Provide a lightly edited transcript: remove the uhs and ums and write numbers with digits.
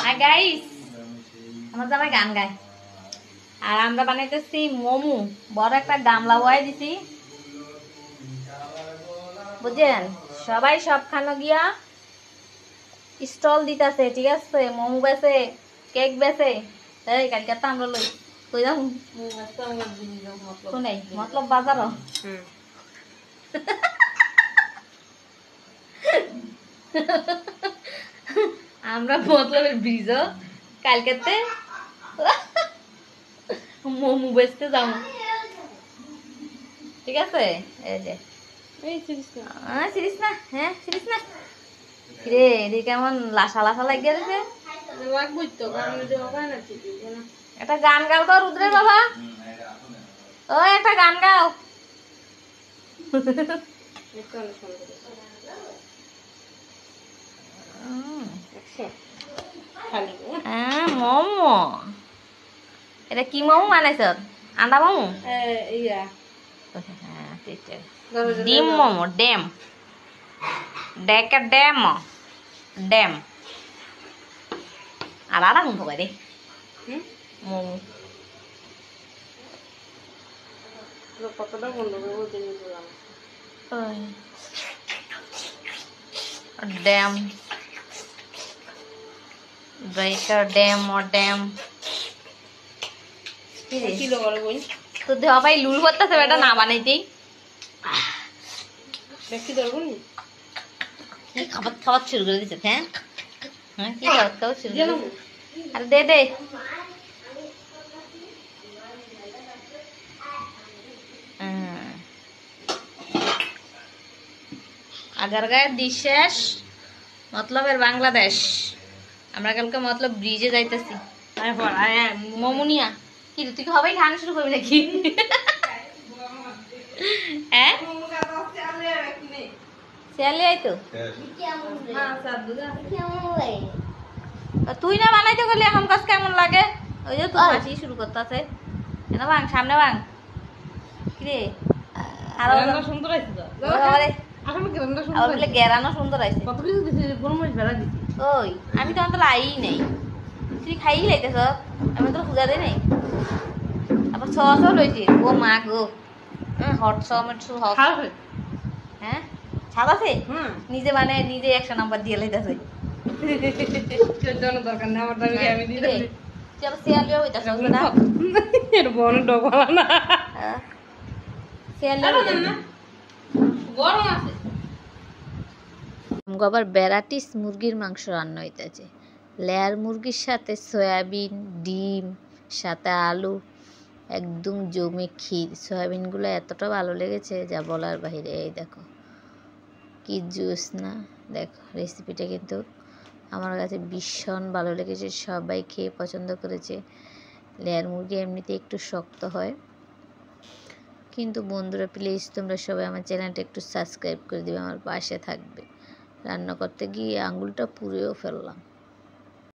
Hi guys, আমার জামাই গান গায় আর আমরা বানাইতেছি মোমো। বড় একটা গামলা বয়ে দিছি, বুঝছেন? সবাই সবখানে গিয়া স্টল দিতেছে, ঠিক আছে? মোমো বেছে, কেক বেছে। এই কালকে তো আমরা লই কই যাম শুনে মতলব বাজারও আমরা মতলবের ব্রিজও কালকেতে মোমো বেচতে যাবো, ঠিক আছে? এই যে সিরিস না, হ্যাঁ সিরিস না রে, এদিকে কেমন লাসা লাসা লাগিয়ে দিছে। একটা গান গাও তো রুদ্রের বাবা, ও একটা গান গাও। মোমো, এটা কি মোমো বানাইছ? আন্ডা মোমো, ডিম মোমো, ড্যাম ডেকা ড্যাম ড্যাম আর আড়া মুখ রে মোমো। কতটা বন্ধ করবো ড্যাম ডেকা ড্যাম ও ড্যাম তো দেওয়া ভাই লুল করতেছে বেটা না বানাইতেই। কি খাবার খাবার শুরু করে দিচ্ছে? হ্যাঁ হ্যাঁ, কি খাবার খাবার শুরু করে? আরে দে দে, আগারগাঁয়ের দিশ শেষ, মতলবের বাংলাদেশ। আমরা কালকে মতলব ব্রিজে যাইতেছি মোমুনিয়া। কি তুই কি হবেই খাওয়ানো শুরু করবি নাকি? হ্যাঁ শিয়ালি আইতো, তুই না বানাইতে গেলি এখন কাজ কেমন লাগে? ওই যে তুই মাছি শুরু করতেছে না, বাং সামনে বাং কিরে আরো সুন্দর আছে তো, গেরানো সুন্দর আছে। ওই আমি তো অন্তর আই নেই, তুই খাই লাইতেছ, আমি তো পূজা দেই নাই। আবার সসও লইছি, ও মা গো, হট সস হট। হ্যাঁ ছাদ আছে, নিজে মানে নিজে 100 নাম্বার দিয়ে লাইতেছে। দরকার নেই আমার দাবি আমি দিয়ে দেব। তুই আবার শিয়ালিও হইতাছ না, এর বড় ডগলা না শিয়ালিও না গরম আছে। আবার ভ্যারাইটিস মুরগির মাংস রান্না হইতেছে, লেয়ার মুরগির সাথে সয়াবিন, ডিম, সাথে আলু, একদম জমে ক্ষীর। সয়াবিনগুলো এতটা ভালো লেগেছে যা বলার বাহিরে। এই দেখো কি জুস না, দেখো রেসিপিটা কিন্তু আমার কাছে ভীষণ ভালো লেগেছে, সবাই খেয়ে পছন্দ করেছে। লেয়ার মুরগি এমনিতে একটু শক্ত হয়, কিন্তু বন্ধুরা প্লিজ তোমরা সবাই আমার চ্যানেলটা একটু সাবস্ক্রাইব করে দিবে, আমার পাশে থাকবে। রান্না করতে গিয়ে আঙুলটা পুড়েও ফেললাম।